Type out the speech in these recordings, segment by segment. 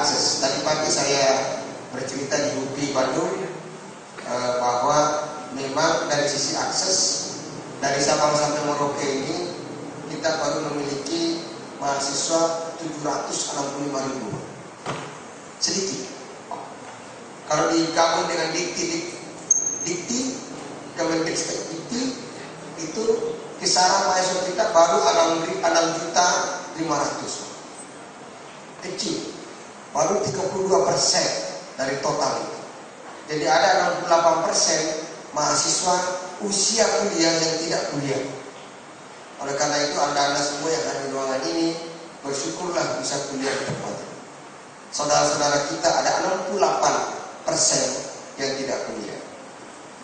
akses. Tadi pagi saya bercerita di UPI Bandung bahwa memang dari sisi akses dari Sabang sampai Merauke ini kita baru memiliki mahasiswa 765.000, sedikit. Kalau digabung dengan Dikti Kemendikbud Dikti itu kisaran mahasiswa kita baru 6.500.000, kecil, baru 32% dari total itu. Jadi ada 68% mahasiswa usia kuliah yang tidak kuliah. Oleh karena itu anda semua yang ada di ruangan ini bersyukurlah bisa kuliah di tempat ini. Saudara-saudara kita ada 68% yang tidak kuliah.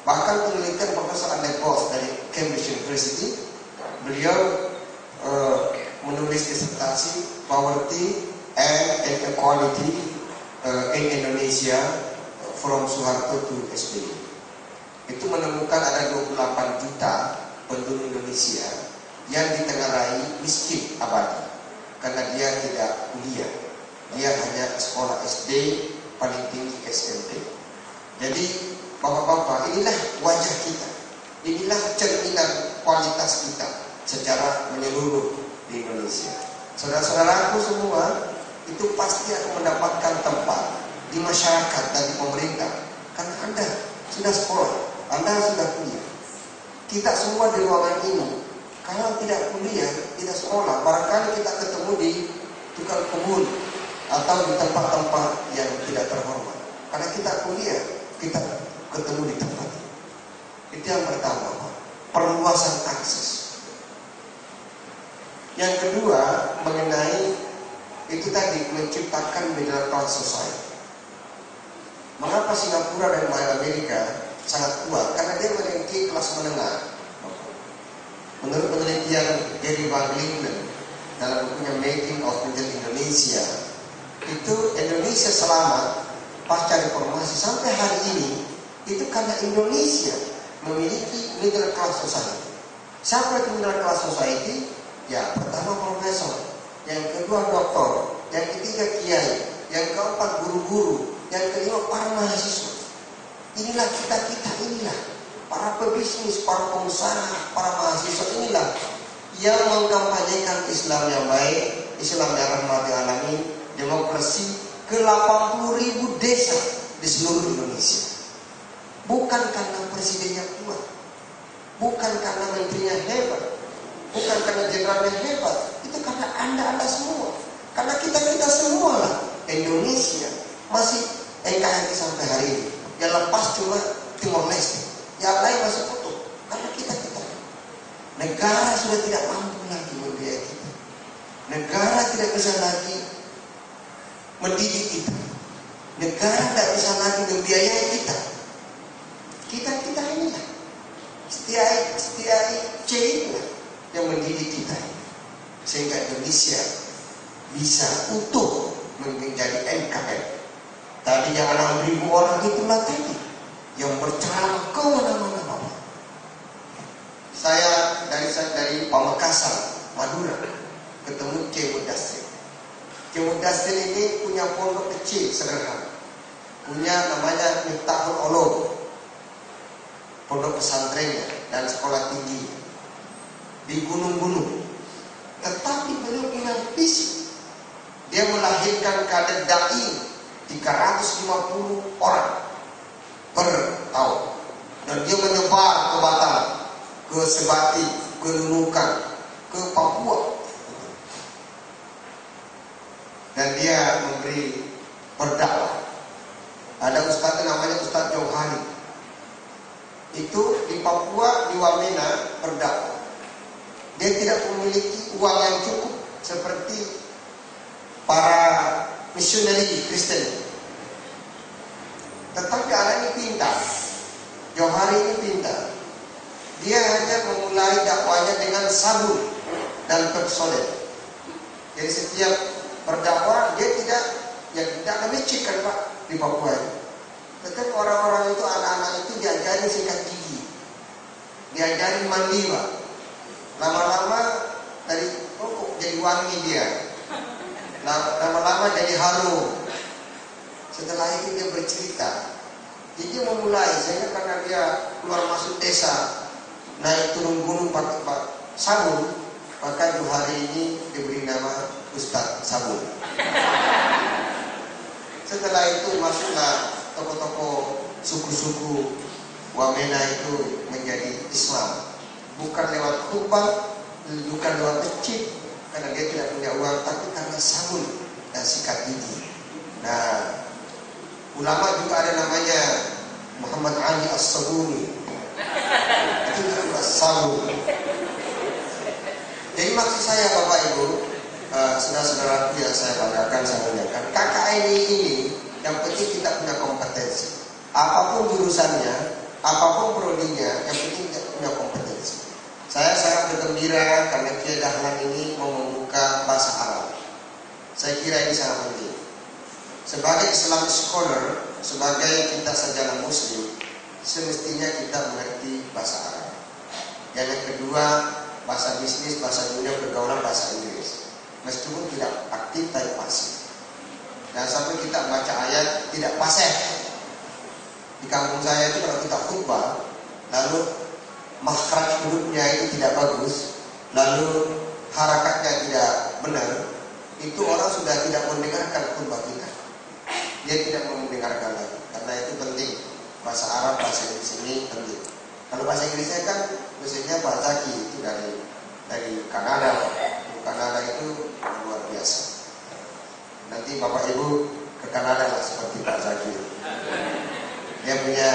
Bahkan penelitian Profesor Andrew Boss dari Cambridge University, beliau menulis disertasi Poverty and Inequality in Indonesia from Soeharto to SBY. Itu menemukan ada 28 juta penduduk Indonesia yang ditengarai miskin abadi karena dia tidak kuliah. Dia hanya sekolah SD, paling tinggi SMP. Jadi bapak-bapak, inilah wajah kita, inilah cerminan kualitas kita secara menyeluruh di Indonesia. Saudara-saudaraku semua itu pasti akan mendapatkan tempat di masyarakat dan di pemerintah karena anda sudah sekolah, anda sudah kuliah. Kita semua di ruangan ini kalau tidak kuliah, tidak sekolah, barangkali kita ketemu di tukang kebun atau di tempat-tempat yang tidak terhormat. Karena kita kuliah, kita ketemu di tempat itu. Itu yang pertama, perluasan akses. Yang kedua, mengenai itu tadi, menciptakan middle class society. Mengapa Singapura dan Amerika sangat kuat? Karena dia memiliki kelas menengah. Menurut penelitian Gary Van Linden dalam bukunya Making of Middle Indonesia, itu Indonesia selama pasca reformasi sampai hari ini itu karena Indonesia memiliki middle class society. Siapa itu middle class society? Ya, pertama profesor, yang kedua doktor, yang ketiga kiai, yang keempat guru-guru, yang kelima para mahasiswa. Inilah kita inilah para pebisnis, para pengusaha, para mahasiswa inilah yang mengkampanyekan Islam yang baik, Islam yang rahmati alamin, demokrasi ke 80.000 desa di seluruh Indonesia. Bukan karena presidennya kuat, bukan karena menterinya hebat, bukan karena jenderalnya hebat, itu karena anda semua, karena kita semua lah. Indonesia masih NKRI sampai hari ini. Yang lepas cuma Timor Leste, yang lain masih utuh karena kita. Negara sudah tidak mampu lagi membiayai kita. Negara tidak bisa lagi mendidik kita. Negara tidak bisa lagi membiayai kita. Kita inilah setiai C inilah yang mendidik kita, sehingga Indonesia bisa utuh menjadi NKRI. Tadi yang 6.000 orang itulah tadi yang berceramah ke mana-mana. Saya dari Pamekasan, Madura, ketemu Kiai Mudastir. Kiai Mudastir ini punya pondok kecil sederhana, punya namanya Miftahul Ulum, pondok pesantrennya dan sekolah tinggi di gunung-gunung. Tetapi beliau punya visi, dia melahirkan kader dai 350 orang per tahun, dan dia menyebar ke Batam, ke Sebati, ke Nunukan, ke Papua, dan dia memberi berdakwah. Ada ustaz namanya Ustaz Johari, itu di Papua, di Wamena berdakwah. Dia tidak memiliki uang yang cukup seperti para misioneri Kristen, tetapi anak ini pintar. Johari ini pintar. Dia hanya memulai dakwanya dengan sabun dan personel. Jadi setiap berdakwah dia tidak licik kan Pak di Papua ini. Tetapi orang-orang itu, anak-anak itu diajarin sikat gigi, diajarin mandi Pak. Lama-lama dari jadi wangi dia, lama-lama jadi harum. Setelah itu dia bercerita. Jadi dia memulai, sehingga karena dia keluar masuk desa, naik turun gunung pakai sabun, maka hari ini diberi nama Ustadz Sabun. Setelah itu masuklah tokoh-tokoh suku-suku Wamena itu menjadi Islam. Bukan lewat khutbah, bukan lewat masjid, karena dia tidak punya uang, tapi karena sabun dan sikat gigi. Nah, ulama juga ada namanya Muhammad Ali As-Sabuni. Itu juga sabun. Jadi maksud saya Bapak Ibu, saudara-saudaraku yang saya banggakan, saya muliakan, KKMI ini yang penting kita punya kompetensi. Apapun jurusannya, apapun prodinya, yang penting kita punya kompetensi. Saya sangat bergembira karena Kiai Dahlan ini mau membuka bahasa Arab. Saya kira ini sangat penting. Sebagai Islamic scholar, sebagai kita sarjana Muslim, semestinya kita mengerti bahasa Arab. Yang kedua, bahasa bisnis, bahasa dunia pergaulan, bahasa Inggris. Meskipun tidak aktif tapi pasif. Dan sampai kita baca ayat tidak pasif. Di kampung saya itu kalau kita khutbah, lalu makhraj hurufnya itu tidak bagus, lalu harakatnya tidak benar, itu orang sudah tidak mendengarkan khutbah kita. Dia tidak mau mendengarkan lagi. Karena itu penting. Bahasa Arab, bahasa Inggris ini penting. Kalau bahasa Inggrisnya kan biasanya Pak Zaki itu dari Kanada. Kanada itu luar biasa. Nanti Bapak Ibu ke Kanada lah seperti Pak Zaki. Dia punya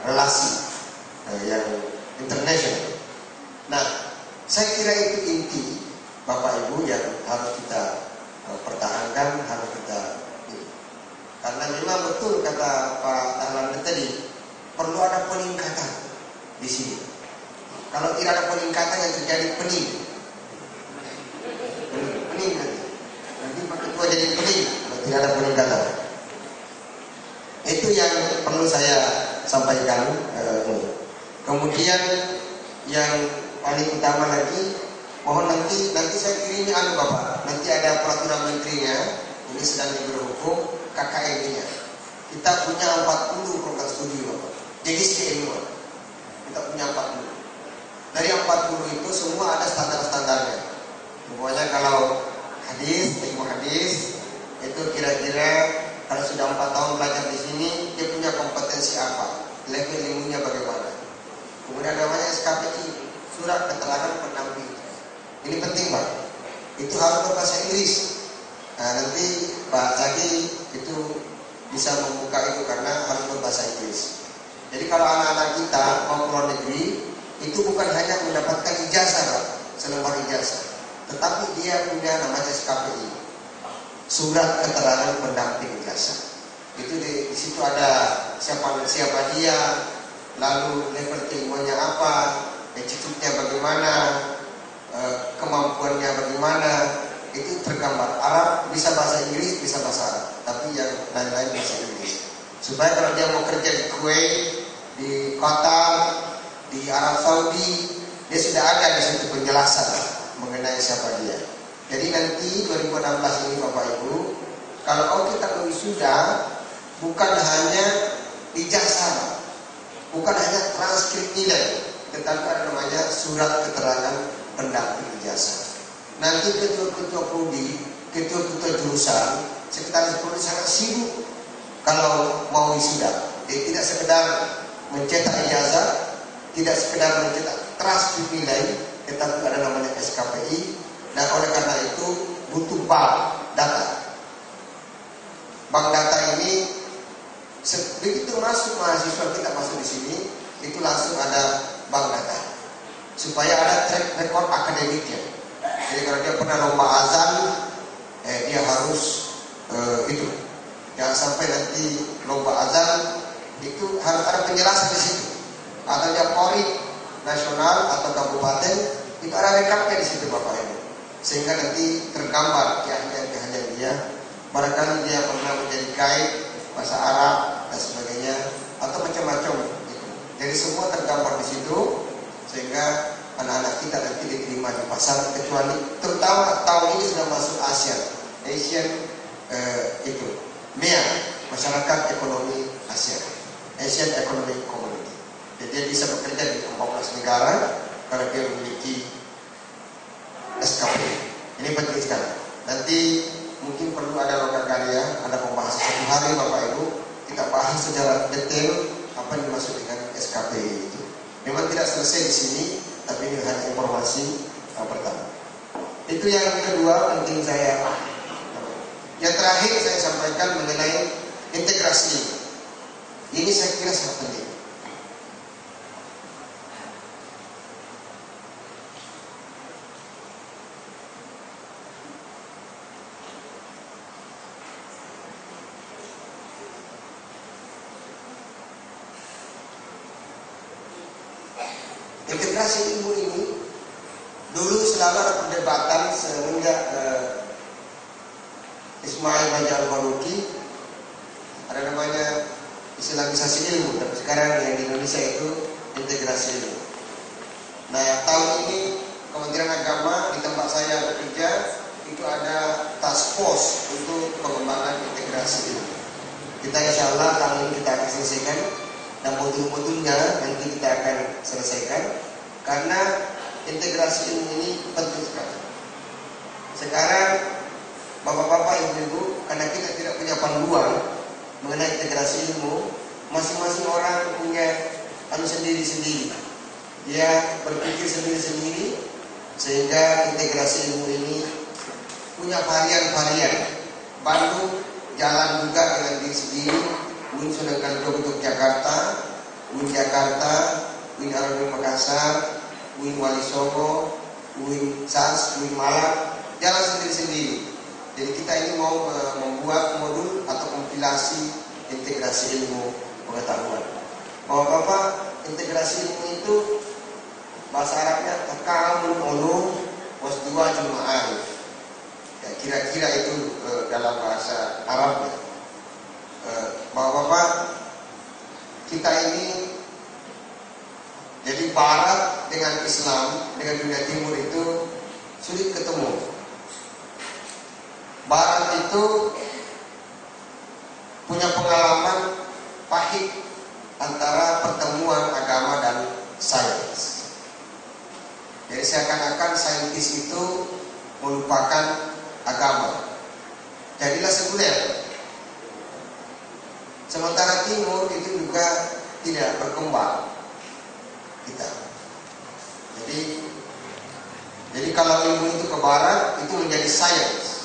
relasi yang internasional. Nah, saya kira itu inti Bapak Ibu yang harus kita pertahankan, harus kita ini. Karena memang betul kata Pak Dahlan tadi, perlu ada peningkatan di sini. Kalau tidak ada peningkatan yang terjadi pening nanti Pak Ketua jadi pening kalau tidak ada peningkatan. Itu yang perlu saya sampaikan. Kemudian yang paling utama lagi, mohon nanti saya kirimi Bapak, nanti ada peraturan menterinya, ini sedang diberhukum KKMI-nya. Kita punya 40 program studi Bapak, jadi keilmuan kita punya 40. Dari 40 itu semua ada standar-standarnya. Pokoknya kalau hadis, ilmu hadis itu kira-kira kalau sudah 4 tahun belajar di sini, dia punya kompetensi apa, level ilmunya bagaimana. Kemudian namanya SKPI, surat keterangan pendamping. Ini penting Pak. Itu harus berbahasa Inggris. Nah, nanti Pak Zaki itu bisa membuka itu karena harus berbahasa Inggris. Jadi kalau anak-anak kita mau ke luar negeri, itu bukan hanya mendapatkan ijazah Pak, selembar ijazah, tetapi dia punya namanya SKPI, surat keterangan pendamping ijazah. Itu di situ ada siapa dia, lalu level ilmunya apa, attitude-nya bagaimana, kemampuannya bagaimana, itu tergambar. Arab bisa bahasa Inggris, bisa bahasa Arab, tapi yang lain-lain bahasa Inggris. Supaya kalau dia mau kerja di Kuwait, di Qatar, di Arab Saudi, dia sudah ada di situ penjelasan mengenai siapa dia. Jadi nanti 2016 ini Bapak Ibu, kalau kita wisuda, bukan hanya ijazah, bukan hanya transkrip nilai, tetapi ada namanya surat keterangan pendamping ijazah. Nanti ketua-ketua prodi, ketua-ketua jurusan, sekretaris prodi sangat sibuk kalau mau wisuda. Dia tidak sekedar mencetak ijazah, tidak sekedar mencetak transkrip nilai, tetapi ada namanya SKPI. Dan oleh karena itu butuh bank data. Bank data ini begitu masuk mahasiswa kita masuk di sini, itu langsung ada bank data, supaya ada track record akademiknya. Jadi kalau dia pernah lomba azan, dia harus itu. Jangan sampai nanti lomba azan itu harus ada penjelasan di situ. Atau dia Polri nasional atau kabupaten, itu ada rekapnya di situ Bapak Ibu. Sehingga nanti tergambar keahlian dia. Barangkali dia pernah menjadi guide bahasa Arab dan sebagainya, atau macam-macam gitu. Jadi semua tergambar di situ, sehingga anak-anak kita nanti diterima di pasar. Kecuali terutama tahun ini sudah masuk Asian itu MEA, masyarakat ekonomi ASEAN, Asian Economic Community. Jadi dia bisa bekerja di 14 negara karena dia memiliki SKP. Ini penting sekali. Nanti mungkin perlu ada lokakarya, ada pembahasan 1 hari Bapak Ibu, kita bahas secara detail apa yang dimaksud dengan SKP itu. Memang tidak selesai di sini, tapi ini hanya informasi pertama. Itu yang kedua penting saya. Yang terakhir saya sampaikan mengenai integrasi. Ini saya kira sangat penting. Integrasi ilmu ini dulu selalu ada perdebatan semenjak Ismail Bajar Al-Faruqi, ada namanya Islamisasi ilmu, tapi sekarang yang di Indonesia itu integrasi ilmu. Nah, tahun ini Kementerian Agama di tempat saya bekerja itu ada task force untuk pengembangan integrasi ilmu. Kita insya Allah tahun ini kita akan selesaikan, dan modul-modulnya nanti kita akan selesaikan, karena integrasi ilmu ini penting sekali. Sekarang Bapak-bapak, Ibu-ibu, karena kita tidak punya panduan mengenai integrasi ilmu, masing-masing orang punya sendiri-sendiri. Dia berpikir sendiri-sendiri, sehingga integrasi ilmu ini punya varian-varian. Bandung jalan juga dengan diri sendiri, UIN Sunan Kalijogo Jakarta, UIN Jakarta, UIN Arulung Makassar, UIN Wali Songo, UIN SAS, UIN Malang, jalan sendiri-sendiri. Jadi kita ini mau membuat modul atau kompilasi integrasi ilmu pengetahuan. Bapak-bapak, integrasi ilmu itu bahasa Arabnya takamul ulum wasdiwajul ma'arif. Ya, kira-kira itu dalam bahasa Arabnya. Bapak-bapak, kita ini jadi Barat dengan Islam, dengan dunia Timur itu sulit ketemu. Barat itu punya pengalaman pahit antara pertemuan agama dan sains. Jadi seakan-akan saintis itu melupakan agama. Jadilah sekuler. Sementara Timur itu juga tidak berkembang kita. Jadi kalau ilmu itu ke Barat itu menjadi sains.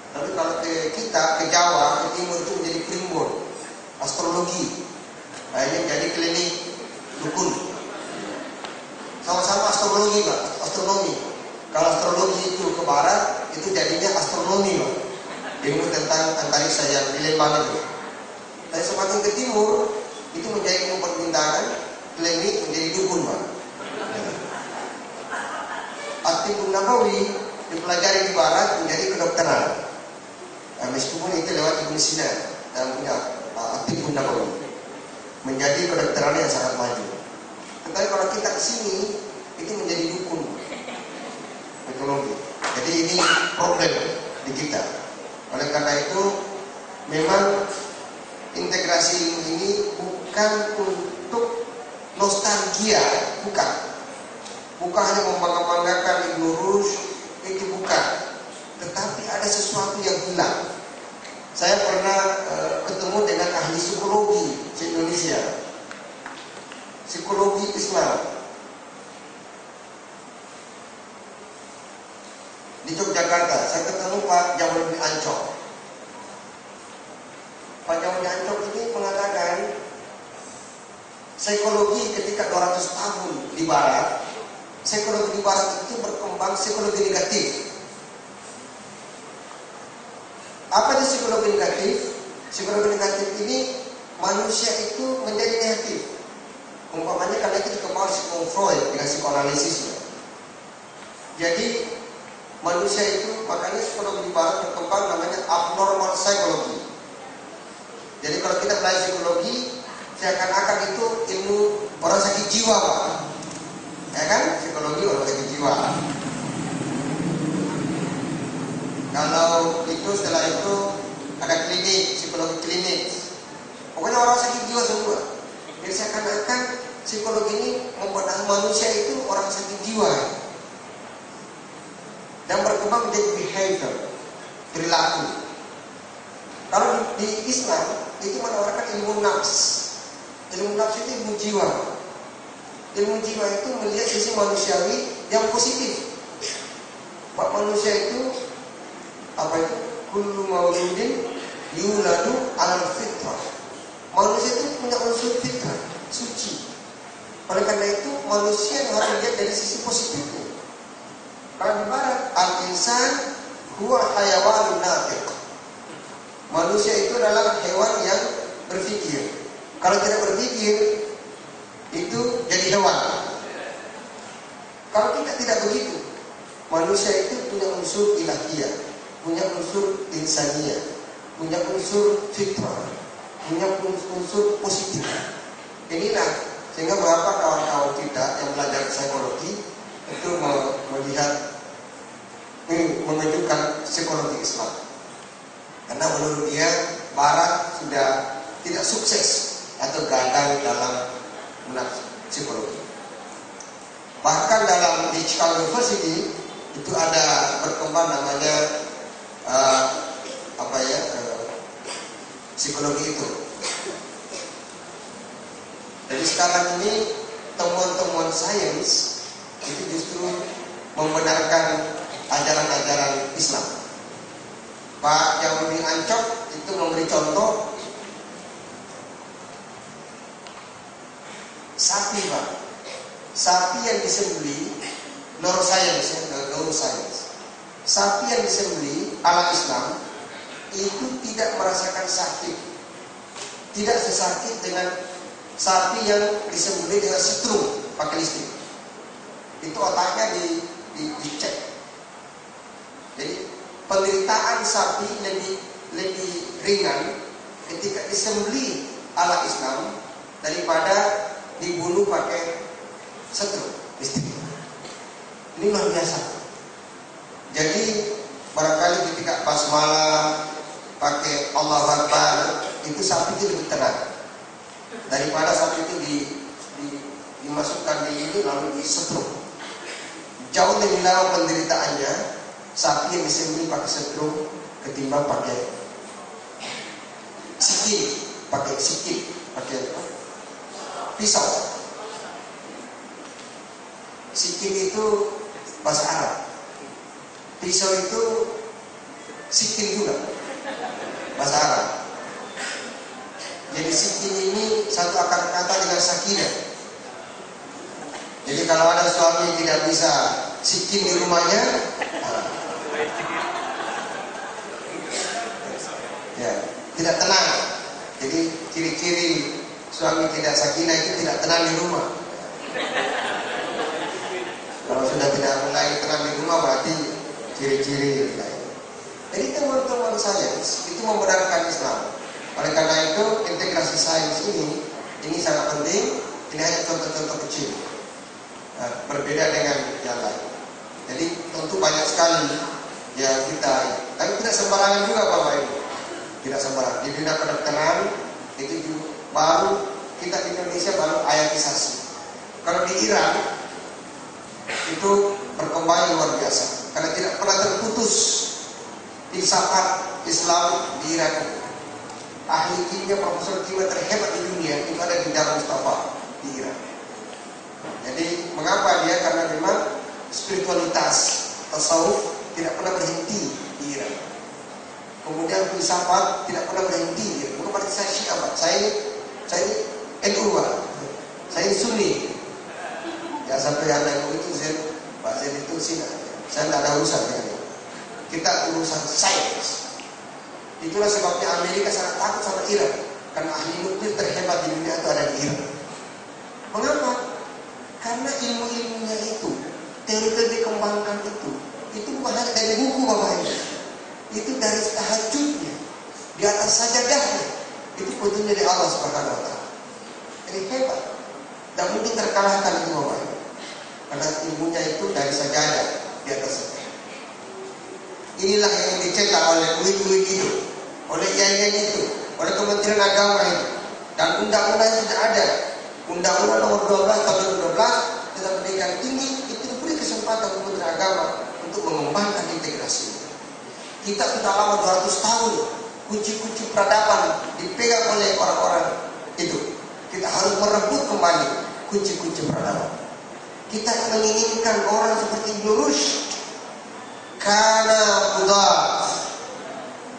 Tapi kalau ke kita, ke Jawa, ke Timur itu menjadi primbon, astrologi. Akhirnya jadi klinik dukun. Sama-sama astrologi, Pak, astronomi. Kalau astrologi itu ke Barat, itu jadinya astronomi, Pak. Ilmu tentang antariksa yang di Lembang itu. Tapi semakin ke Timur, itu menjadi ilmu perbintangan, klinik menjadi dukun, Pak. At-Tibbun Nabawi dipelajari di Barat menjadi kedokteran. Meskipun itu lewat Ibnu Sina dan punya At-Tibbun Nabawi menjadi kedokteran yang sangat maju. Tetapi kalau kita ke sini itu menjadi dukun teknologi. Jadi ini problem di kita. Oleh karena itu memang integrasi ilmu ini bukan untuk nostalgia, bukan hanya membanggakan Ibnu Rushd, itu bukan. Tetapi ada sesuatu yang hilang. Saya pernah ketemu dengan ahli psikologi di Indonesia, psikologi Islam di Yogyakarta. Saya ketemu Pak Jamaluddin Ancok. Pak Jamaluddin Ancok ini mengatakan psikologi ketika 200 tahun di Barat, psikologi di Barat itu berkembang psikologi negatif. Apa itu psikologi negatif? Psikologi negatif ini manusia itu menjadi negatif. Umpamanya karena itu dikembangkan oleh Freud dengan psikoanalisisnya. Jadi manusia itu, makanya psikologi di Barat berkembang namanya abnormal psychology. Jadi kalau kita belajar psikologi, seakan-akan itu ilmu orang sakit jiwa, Pak. Ya kan? Psikologi orang sakit jiwa. Kalau itu setelah itu ada klinik, psikologi klinik. Pokoknya orang sakit jiwa semua. Jadi seakan-akan psikologi ini membenahi manusia itu orang sakit jiwa. Dan berkembang menjadi behavior, perilaku. Kalau di Islam itu menawarkan ilmu nafs. Ilmu nafs itu ilmu jiwa. Ilmu jiwa itu melihat sisi manusiawi yang positif. Bahwa manusia itu apa itu? Kullu mauludin yuladu alal fitrah. Manusia itu punya unsur fitrah, suci. Oleh karena itu manusia yang harus dilihat dari sisi positifnya. Kalau di barat, al-insan huwa hayawanun natiq. Manusia itu adalah hewan yang berpikir. Kalau tidak berpikir, itu jadi hewan. Kalau kita tidak begitu, manusia itu punya unsur ilahiyah, punya unsur insaniyah, punya unsur fitrah, punya unsur positif. Inilah sehingga beberapa kawan-kawan kita yang belajar psikologi itu melihat ini menunjukkan psikologi Islam. Karena menurut dia Barat sudah tidak sukses atau gagal dalam menafsir psikologi. Bahkan dalam di Chicago University itu ada berkembang namanya psikologi itu. Jadi sekarang ini temuan-temuan sains itu justru membenarkan ajaran-ajaran Islam. Pak Jauni Ancok itu memberi contoh sapi, Pak. Sapi yang disembelih neuroscience. Sapi yang disembelih ala Islam itu tidak merasakan sakit. Tidak sesakit dengan sapi yang disembelih dengan setrum pakai listrik. Itu otaknya dicek. Jadi penderitaan sapi lebih ringan ketika disembelih ala Islam daripada dibunuh pakai setrum listrik. Ini luar biasa. Jadi barangkali ketika basmalah pakai Allahu Akbar itu sapi itu lebih tenang daripada sapi itu dimasukkan di ini lalu disetrum. Jauh lebih lama penderitaannya sapi yang disembelih pakai setrum ketimbang pakai sikil, pakai pisau. Sikil itu bahasa Arab. Pisau itu sikil juga bahasa Arab. Jadi sikil ini satu akar kata dengan sakinah. Jadi kalau ada suami tidak bisa sikil di rumahnya, ya tidak tenang. Jadi ciri-ciri suami tidak sakinah itu tidak tenang di rumah. Kalau sudah tidak mulai tenang di rumah berarti ciri-ciri lain. Jadi teman-teman sains itu membenarkan Islam. Oleh karena itu integrasi sains ini sangat penting. Ini hanya contoh-contoh kecil. Nah, berbeda dengan yang lain. Jadi tentu banyak sekali yang kita, tapi tidak sembarangan juga Bapak Ibu. Tidak sembarangan. Di dunia kedokteran itu juga baru kita di Indonesia baru ayatisasi. Kalau di Iran itu perkembangan luar biasa karena tidak pernah terputus filsafat Islam di Iran. Ahli kimia, profesor kimia terhebat di dunia itu ada di Darul Mustafa di Iran. Jadi mengapa dia? Karena memang spiritualitas tasawuf tidak pernah berhenti di Iran. Kemudian filsafat tidak pernah berhenti. Bukan berarti saya Syiah, Pak. Saya NU, Pak. Saya Sunni. Ya sampai anak itu Pak Zain itu Sina. Saya tidak ada urusan dengan itu. Kita urusan sains. Itulah sebabnya Amerika sangat takut sama Iran. Karena ahli nuklir terhebat di dunia itu ada di Iran. Mengapa? Karena ilmu-ilmunya itu, teori-teori dikembangkan itu bukan hanya dari buku Bapak Ibu. Itu dari tahajudnya, di atas sajadahnya. Itu petunjuk dari Allah Subhanahu wa taala. Jadi hebat. Dan mungkin terkalahkan itu Bapak Ibu. Karena ilmunya itu dari sajadah di atas sajadah. Inilah yang dicetak oleh Louis itu. oleh IAIN itu, oleh Kementerian Agama itu, dan undang-undang yang sudah ada, Undang-Undang Nomor 12 Tahun 2012 tentang pendidikan tinggi itu diberi kesempatan Kementerian Agama untuk mengembangkan integrasi. Kita sudah lama 200 tahun kunci-kunci peradaban dipegang oleh orang-orang itu. Kita harus merebut kembali kunci-kunci peradaban. Kita menginginkan orang seperti Ibnu Rushd, kana qudat,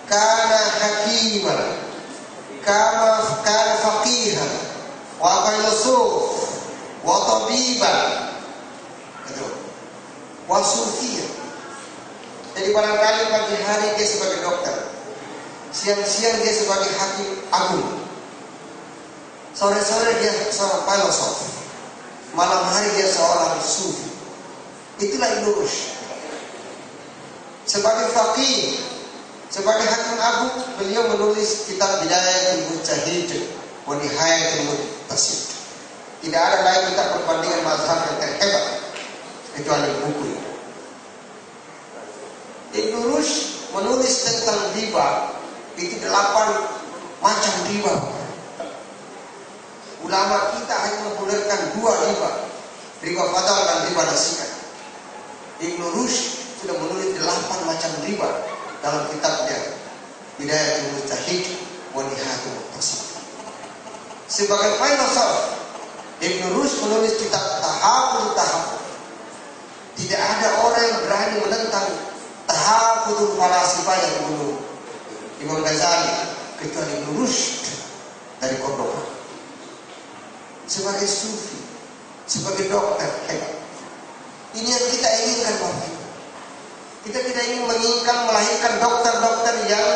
kana hakiman, kana faqihan, wa filosof, wa tabiban, gitu, wa sufiyan. Jadi barangkali pagi hari dia sebagai dokter, siang-siang dia sebagai hakim agung, sore-sore dia seorang filosof, malam hari dia seorang sufi. Itulah Ibnu Rushd. Sebagai faqih, sebagai hakim agung, beliau menulis kitab Bidayatul Mujtahid wa Nihayatul Muqtasid. Tidak ada lagi kitab perbandingan mazhab yang terhebat kecuali buku ini. Ibnu Rushd menulis tentang riba, itu 8 macam riba. Ulama kita hanya membolehkan 2 riba, riba fadl dan riba nasihat. Ibnu Rushd sudah menulis 8 macam riba dalam kitabnya Bidayatul Mujtahid wa Nihayatul Muqtasid. Sebagai filosof, Ibnu Rushd menulis kitab Tahafudz Tahafudz. Tidak ada orang yang berani menentang Tahafudz falasifah yang dulu Imam Ghazali kecuali Ibnu Rushd dari Cordoba. Sebagai sufi, sebagai dokter hebat. Ini yang kita inginkan, Bapak. Kita tidak ingin melahirkan dokter-dokter yang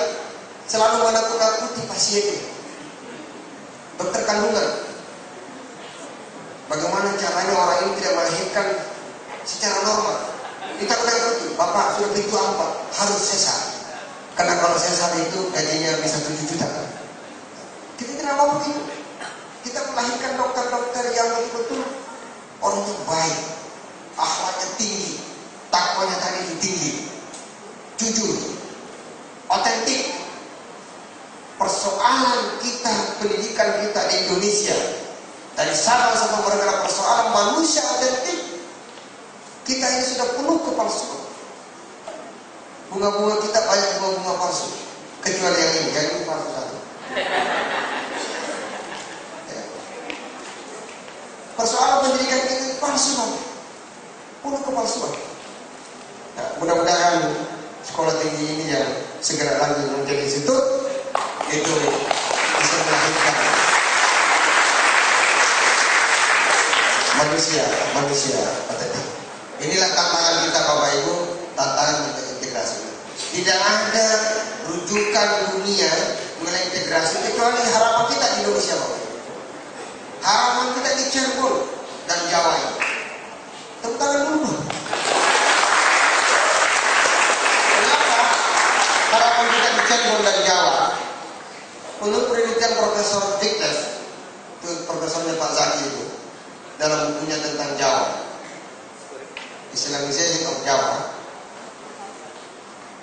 selalu menakut-nakuti pasiennya. Dokter kandungan. Bagaimana caranya orang ini tidak melahirkan secara normal? Kita takuti, Bapak sudah pintu 4, harus sesar. Karena kalau sesar itu gajinya bisa 7 juta. Kita tidak mau begitu. Kita melahirkan dokter-dokter yang betul-betul orangnya baik, akhlaknya tinggi, takwanya tadi tinggi, jujur, otentik. Persoalan kita, pendidikan kita di Indonesia dari Sabang sampai Merauke, persoalan manusia otentik. Kita ini sudah penuh kepalsuan. Bunga-bunga kita banyak bunga-bunga palsu, kecuali yang ini palsu satu. Persoalan pendidikan kita palsu, penuh kepalsuan. Nah, mudah-mudahan sekolah tinggi ini yang segera lanjut menjadi institut itu bisa melahirkan manusia otentik. Inilah tantangan kita, Bapak Ibu, tantangan untuk integrasi. Tidak ada rujukan dunia mengenai integrasi kecuali harapan kita di Indonesia, Bapak Ibu. Harapan kita di Cirebon dan Jawa ini. Tepuk tangan dulu. Kenapa harapan kita di Cirebon dan Jawa? Menurut penelitian Profesor Dikles, itu profesornya Pak Zaki itu, dalam bukunya tentang Jawa, Islamization of Jawa,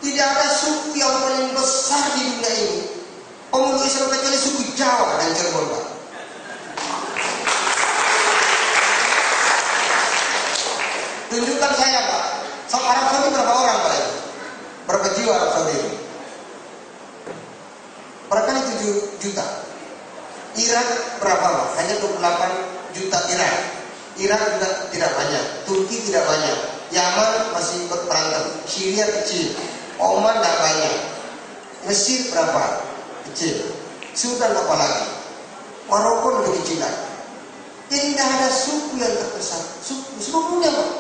tidak ada suku yang paling besar di dunia ini pemeluk Islam kecuali suku Jawa dan Cirebon, Pak. Tunjukkan saya, Pak. Sama Arab Saudi berapa orang, Pak? Berapa jiwa Arab Saudi? Barangkali 7 juta. Irak berapa, Pak? Hanya 28 juta Irak. Irak juga tidak banyak. Turki tidak banyak. Yaman masih berperang. Syria kecil. Oman tidak banyak. Mesir berapa? Kecil. Sudan apa lagi? Maroko lebih kecil lagi. Jadi tidak ada suku yang terbesar. Suku punya, Pak.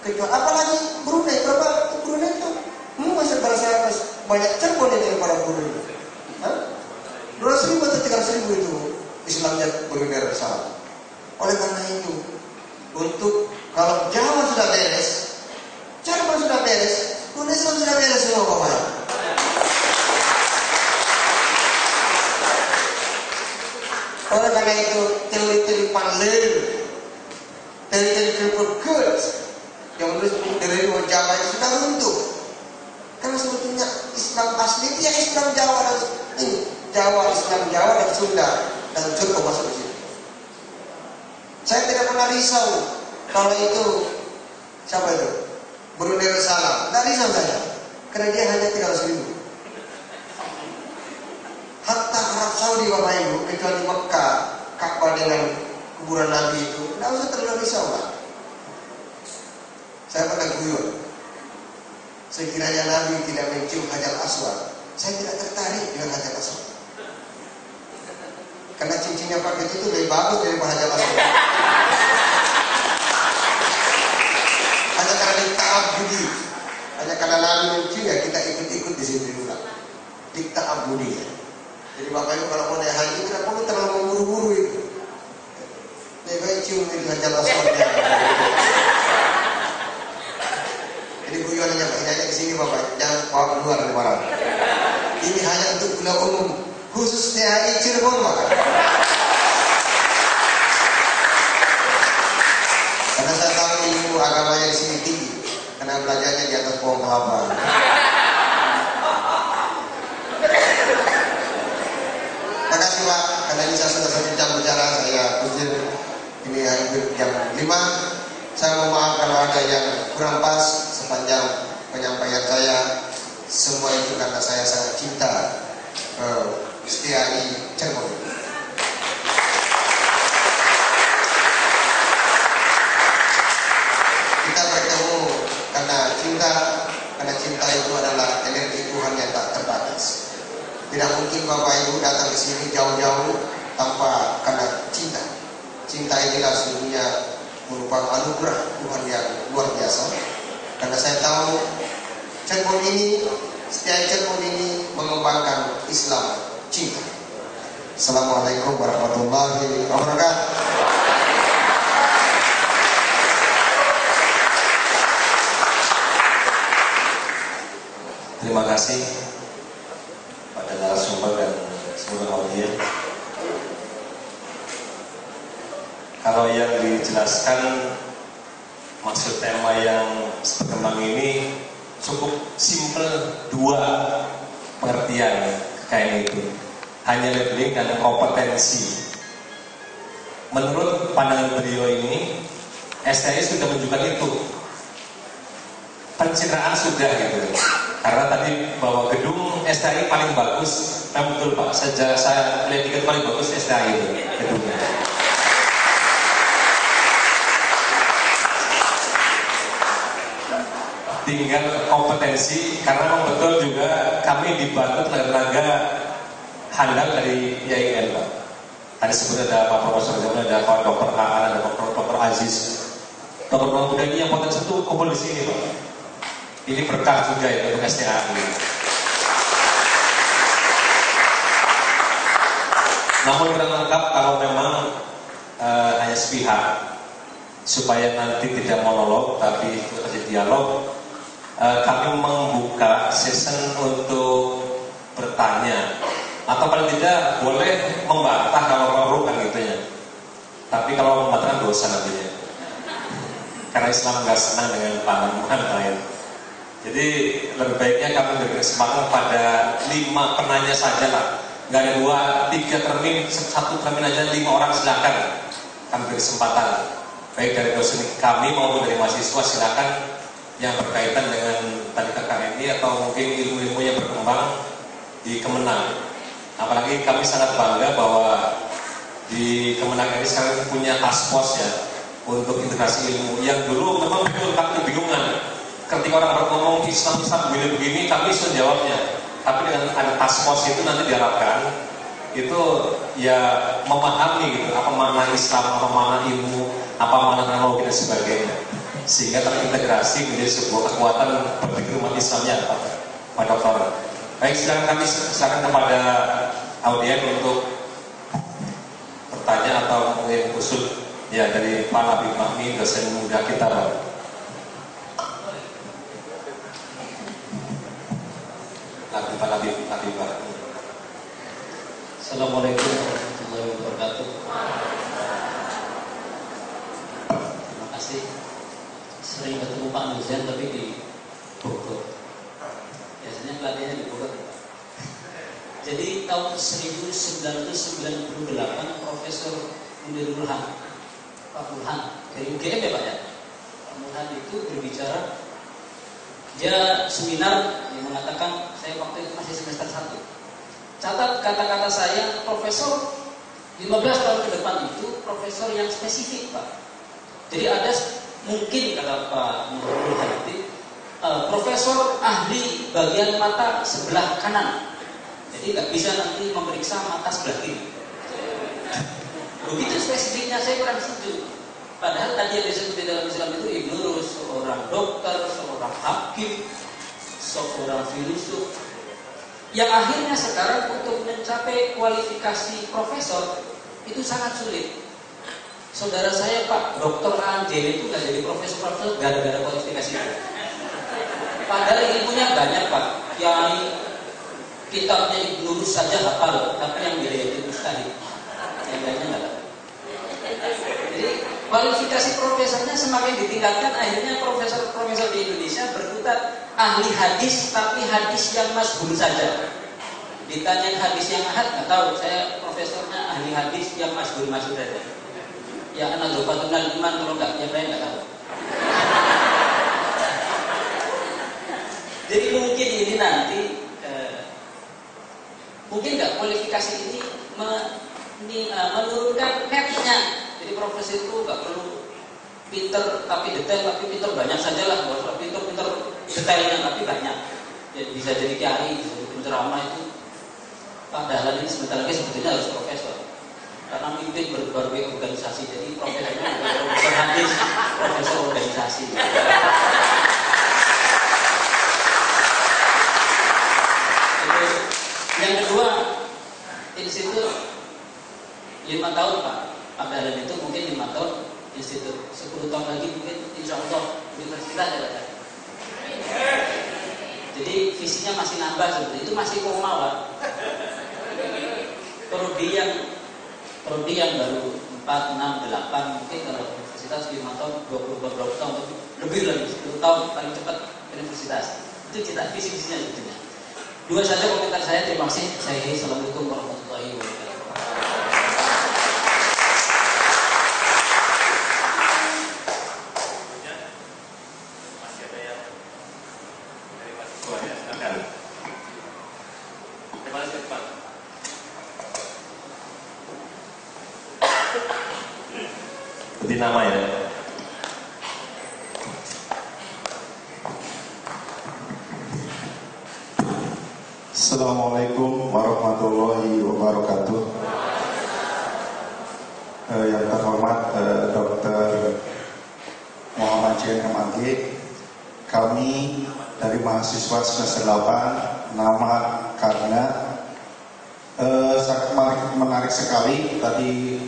Kecuali apalagi Brunei, berapa Brunei itu? Masih berasa banyak Cirebon daripada Brunei. 200.000 atau 300.000 itu Islamnya berbeda besar. Oleh karena itu, untuk kalau Jawa sudah beres, Cirebon sudah beres, Indonesia sudah beres semua, Bapak. Oleh karena itu, teori-teori panler, teori-teori Clifford Geertz yang menulis dari luar Jawa itu sudah runtuh. Karena sebetulnya Islam asli itu ya Islam Jawa dan Sunda dan contoh masuk di situ. Saya tidak pernah risau kalau itu siapa itu Brunei Darussalam. Tidak risau saya, karena dia hanya 300.000. Hatta Arab Saudi Bapak Ibu, kecuali Mekah, Ka'bah dengan kuburan Nabi itu, tidak usah terlalu risau Pak. Saya pernah guyon, sekiranya Nabi tidak mencium Hajar Aswad, saya tidak tertarik dengan Hajar Aswad. Karena cincinnya pakai itu lebih bagus daripada Hajar Aswad. Hanya karena ta'abudi, hanya karena Nabi mencium ya kita ikut-ikut di sini juga. Ta'abudi ya. Jadi Bapak Ibu kalau mau naik haji tidak perlu terlalu memburu-buru itu. Lebih baik cium itu Hajar Aswadnya. Jadi guyonannya Pak, ini hanya di sini Bapak, jangan bawa keluar dari barang. Ini hanya untuk wilayah umum, khusus THI Cirebon Pak. Karena saya tahu ilmu agamanya di sini tinggi, karena belajarnya di atas pohon kelapa. Terima kasih Pak, karena ini saya sudah 1 jam bicara, saya uzur ini hampir jam 5. Saya mohon maaf kalau ada yang kurang pas sepanjang penyampaian saya. Semua itu karena saya sangat cinta STAI Cirebon. Kita bertemu karena cinta itu adalah energi Tuhan yang tak terbatas. Tidak mungkin Bapak Ibu datang ke sini jauh-jauh tanpa karena cinta. Cinta inilah sesungguhnya merupakan anugerah Tuhan yang luar biasa. Karena saya tahu Cirebon ini, STAI Cirebon ini mengembangkan Islam cinta. Assalamualaikum warahmatullahi wabarakatuh. Terima kasih pada narasumber dan seluruh audiens. Kalau yang dijelaskan maksud tema yang berkembang ini cukup simpel, 2 pengertian kayak itu, hanya labeling dan kompetensi. Menurut pandangan beliau ini, STAI sudah menunjukkan itu, pencitraan sudah gitu. Karena tadi bahwa gedung STAI paling bagus, memang betul Pak. Saya lihat tiket paling bagus STAI itu gedungnya. Tinggal kompetensi, karena memang betul juga kami dibantu tenaga handal dari IAIN Pak. Tadi sebut ada Pak Profesor Jamal, ada Pak Dr. Aan, ada Dr. Aziz. Dr. muda ini yang potensi itu kumpul di sini Pak. Ini berkah juga ya untuk STAI. Namun kurang lengkap kalau memang hanya sepihak, supaya nanti tidak monolog tapi terjadi dialog. Kami membuka season untuk bertanya, atau paling tidak boleh membantah kalau perlu kan gitu ya. Tapi kalau membantah kan dosa nantinya, karena Islam nggak senang dengan pandangan lain. Jadi lebih baiknya kami beri kesempatan pada 5 penanya saja lah, nggak ada 2, 3 termin, 1 termin aja 5 orang silakan. Kami beri kesempatan, baik dari dosen kami maupun dari mahasiswa, silakan yang berkaitan dengan tadi KKNI atau mungkin ilmu-ilmu yang berkembang di Kemenang. Apalagi kami sangat bangga bahwa di Kemenang ini sekarang punya task force ya untuk integrasi ilmu. Yang dulu memang betul kami kebingungan ketika orang ngomong Islam begini-begini, kami sudah jawabnya. Tapi dengan ada task force itu nanti diharapkan itu ya memahami gitu, apa makna Islam, apa makna ilmu, apa makna teknologi dan sebagainya, sehingga terintegrasi menjadi sebuah kekuatan berpikir umat Islamnya, Pak Dokter. Baik, silakan kepada audiens untuk bertanya atau mungkin usul ya dari Pak Habib Mahmi, dosen muda kita, Pak. Pak Habib Mahmi. Assalamualaikum warahmatullahi wabarakatuh. Terima kasih. Sering ketemu Pak Nuzan tapi di Bogor. Biasanya pelatihannya di Bogor. Jadi tahun 1998 Profesor Munir Burhan, Pak Burhan dari UGM ya Pak ya. Pak Burhan itu berbicara, dia seminar yang mengatakan, saya waktu itu masih semester 1. Catat kata-kata saya, profesor 15 tahun ke depan itu profesor yang spesifik Pak. Jadi ada mungkin kata Pak Munir Burhan, profesor ahli bagian mata sebelah kanan. Jadi nggak bisa nanti memeriksa mata sebelah kiri. Begitu spesifiknya, saya kurang setuju. Padahal tadi yang disebut di dalam Islam itu Ibnu Rus, seorang dokter, seorang hakim, seorang filosof, yang akhirnya sekarang untuk mencapai kualifikasi profesor itu sangat sulit. Saudara saya Pak Dr. Anjel itu nggak jadi profesor gara-gara kualifikasi itu. Padahal ilmunya banyak Pak. Yang kitabnya Ibnu Rus saja hafal, tapi yang dia itu mustahil. Yang lainnya nggak tahu. Jadi kualifikasi profesornya semakin ditingkatkan, akhirnya profesor-profesor di Indonesia berkutat ahli hadis, tapi hadis yang masyhur saja. Ditanya hadis yang ahad nggak tahu. Saya profesornya ahli hadis yang masyhur saja. Ya anak Zofatul Iman, kalau nggak yang lain nggak tahu. Jadi mungkin ini nanti mungkin nggak kualifikasi ini menurunkan netnya. Jadi profesi itu nggak perlu pinter tapi detail, tapi pinter banyak sajalah. Nggak usah pinter detailnya tapi banyak. Jadi bisa jadi kiai, bisa jadi penceramah itu. Padahal ini sebentar lagi sebetulnya harus profesor. Karena mimpin berbagai organisasi. Jadi profesornya profesor hadis, profesor organisasi. Yang kedua, institut 5 tahun Pak. Padahal itu mungkin 5 tahun institut, 10 tahun lagi mungkin insya Allah universitas ya Pak. Jadi visinya masih nambah seperti itu, masih koma Pak. Prodi yang baru 4, 6, 8 mungkin kalau universitas 5 tahun, 20 tahun lebih lagi 10 tahun paling cepat universitas. Itu kita visi-visinya sebetulnya. Dua saja komentar saya, terima kasih. Assalamualaikum warahmatullahi wabarakatuh. Masih ada yang dari mahasiswa ya, silakan. Terima kasih Pak. Seperti nama ya. Assalamualaikum warahmatullahi wabarakatuh. Yang terhormat Dr. Muhammad JMAG, kami dari mahasiswa semester 8, nama karena sangat menarik sekali tadi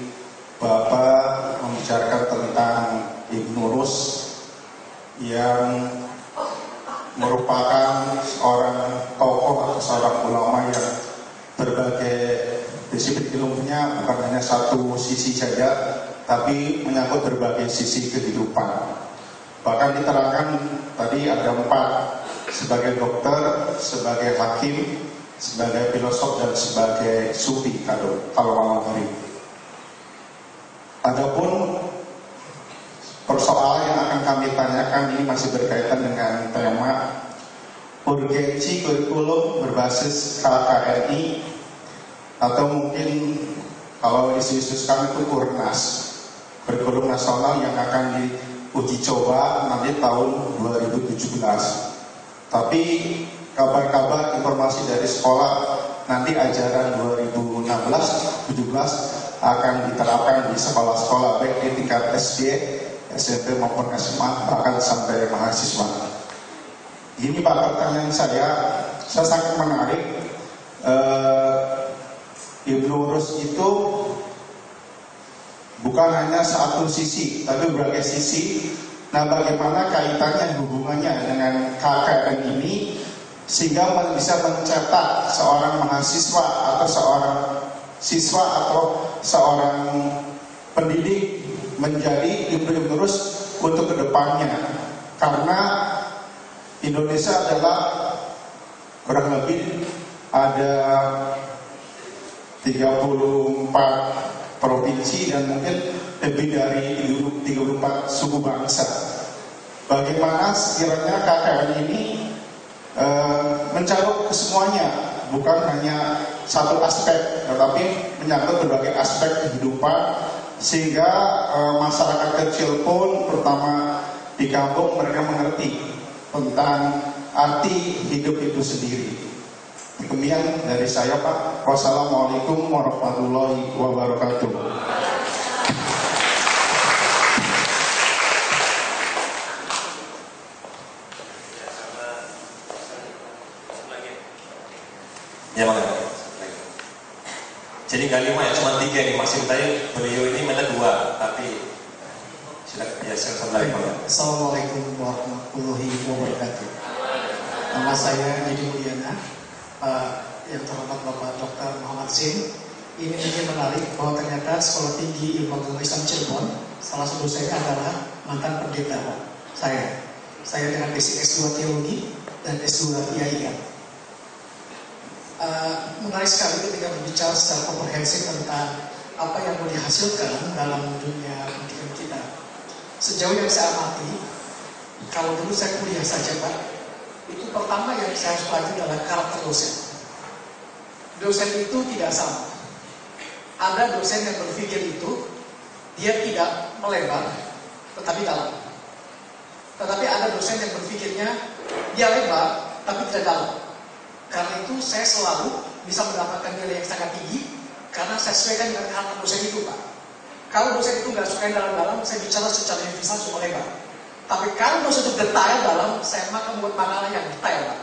Bapak membicarakan tentang Ibnu Rus yang merupakan seorang tokoh atau seorang ulama yang berbagai disiplin ilmunya bukan hanya satu sisi saja, tapi menyangkut berbagai sisi kehidupan. Bahkan diterangkan tadi ada 4, sebagai dokter, sebagai hakim, sebagai filosof, dan sebagai sufi kalau malam hari. Adapun persoalan yang akan kami tanyakan ini masih berkaitan dengan tema urgensi kurikulum berbasis KKNI, atau mungkin kalau isu-isu kami itu Kurnas, kurikulum nasional yang akan diuji coba nanti tahun 2017. Tapi kabar-kabar informasi dari sekolah nanti ajaran 2016-17 akan diterapkan di sekolah-sekolah baik di tingkat SD, SMP maupun SMA, bahkan sampai mahasiswa. Ini Pak, pertanyaan saya sangat menarik. Ibnu Rus itu bukan hanya satu sisi, tapi berbagai sisi. Nah, bagaimana kaitannya, hubungannya dengan KKN ini sehingga bisa mencetak seorang mahasiswa atau seorang siswa atau seorang pendidik menjadi Ibnu Rus untuk kedepannya, karena Indonesia adalah kurang lebih ada 34 provinsi dan mungkin lebih dari 34 suku bangsa. Bagaimana sekiranya KKN ini mencakup kesemuanya, bukan hanya satu aspek, tetapi menyangkut berbagai aspek kehidupan, sehingga masyarakat kecil pun, terutama di kampung, mereka mengerti tentang arti hidup itu sendiri. Demikian dari saya, Pak. Wassalamualaikum warahmatullahi wabarakatuh. Ya, makanya. Jadi nggak 5 ya, cuma 3 nih. Maksud saya beliau ini mana 2, tapi silakan ya, silakan lagi, Pak. Assalamualaikum warahmatullahi wabarakatuh. Nama saya Yudi Mulyana. Yang terhormat Bapak Dr. Muhammad Zin. Ini mungkin menarik bahwa ternyata Sekolah Tinggi Ilmu Agama Islam Cirebon, salah satu saya adalah mantan pendeta saya dengan basic S2 Teologi dan S2 IAIN. Menarik sekali ketika berbicara secara komprehensif tentang apa yang mau dihasilkan dalam dunia pendidikan kita. Sejauh yang saya amati, kalau dulu saya kuliah saja, Pak, itu pertama yang saya harus pelajari adalah karakter dosen. Dosen itu tidak sama. Ada dosen yang berpikir itu dia tidak melebar, tetapi dalam. Tetapi ada dosen yang berpikirnya dia lebar, tapi tidak dalam. Karena itu saya selalu bisa mendapatkan nilai yang sangat tinggi karena saya sesuaikan dengan karakter dosen itu, Pak. Kalau dosen itu nggak suka yang dalam-dalam, saya bicara secara universal cuma lebar. Tapi kalau dosen itu detail dalam, saya makan membuat makalah yang detail, Pak.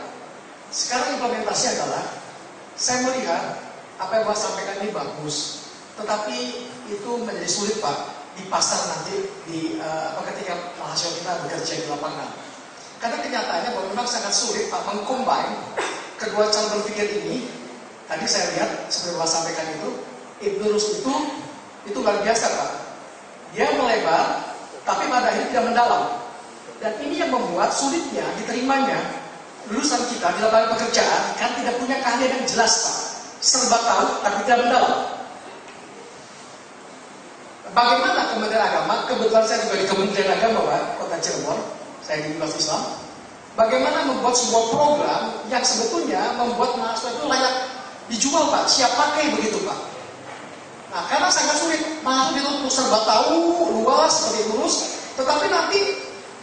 Sekarang implementasi adalah saya melihat apa yang Bapak sampaikan ini bagus, tetapi itu menjadi sulit, Pak, di pasar nanti ketika mahasiswa kita bekerja di lapangan. Karena kenyataannya bahwa memang sangat sulit, Pak, mengcombine kedua cara berpikir ini. Tadi saya lihat seperti Bapak sampaikan Ibnu Rus itu luar biasa, Pak. Dia melebar, tapi pada akhirnya tidak mendalam. Dan ini yang membuat sulitnya diterimanya lulusan kita di lapangan pekerjaan kan tidak punya keahlian yang jelas, Pak. Serba tahu tapi tidak mendalam. Bagaimana Kementerian Agama, kebetulan saya juga di Kementerian Agama, Pak, Kota Cirebon, saya di Universitas Islam. Bagaimana membuat sebuah program yang sebetulnya membuat mahasiswa itu layak dijual, Pak, siap pakai begitu, Pak. Nah, karena sangat sulit, mahasiswa itu serba tahu, luas, seperti lurus, tetapi nanti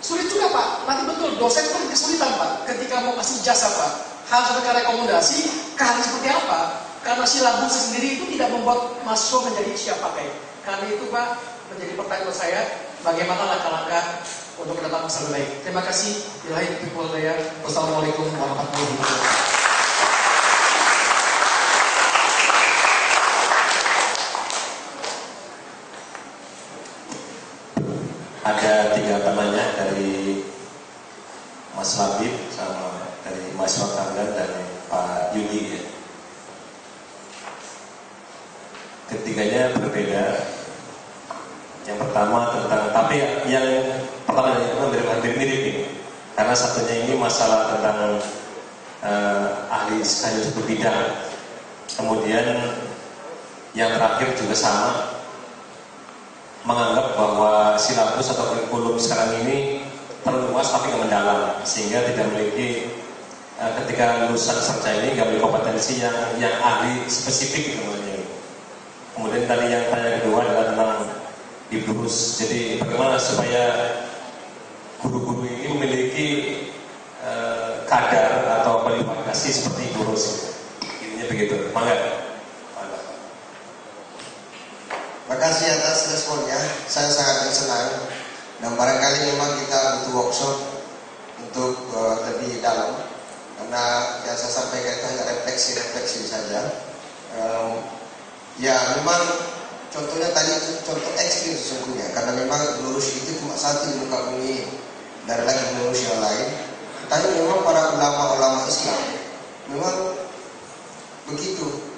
sulit juga, Pak. Nanti betul dosen pun kesulitan, Pak, ketika mau kasih jasa, Pak. Harus ada rekomendasi, keahlian seperti apa? Karena silabus sendiri itu tidak membuat mahasiswa menjadi siap pakai. Karena itu, Pak, menjadi pertanyaan saya, bagaimana langkah-langkah untuk ke depan masa lebih baik. Terima kasih. Wassalamualaikum warahmatullahi wabarakatuh. Ada 3 penanya dari Mas Labib sama dari Mas Wakanggan dan Pak Yudi. Ketiganya berbeda. Yang pertama tentang, tapi yang pertama itu hampir mirip ini. Karena satunya ini masalah tentang ahli sekaligus berbidang. Kemudian yang terakhir juga sama, menganggap bahwa silabus atau kurikulum sekarang ini terlalu luas tapi nggak mendalam, sehingga tidak memiliki ketika lulusan sarjana ini nggak memiliki kompetensi yang ahli spesifik namanya. Kemudian tadi yang tanya kedua adalah tentang Ibnu Rus. Jadi bagaimana supaya guru-guru ini memiliki kadar atau kualifikasi seperti Ibnu Rus. Intinya begitu. Mangga. Terima kasih atas responnya. Saya sangat senang. Dan barangkali memang kita butuh workshop untuk lebih dalam. Karena yang saya sampaikan itu hanya refleksi saja. Ya memang contohnya tadi itu contoh ekstrim sesungguhnya. Karena memang lurus itu cuma satu ilmu kami dari lagi lurus yang lain. Tapi memang para ulama-ulama Islam memang begitu.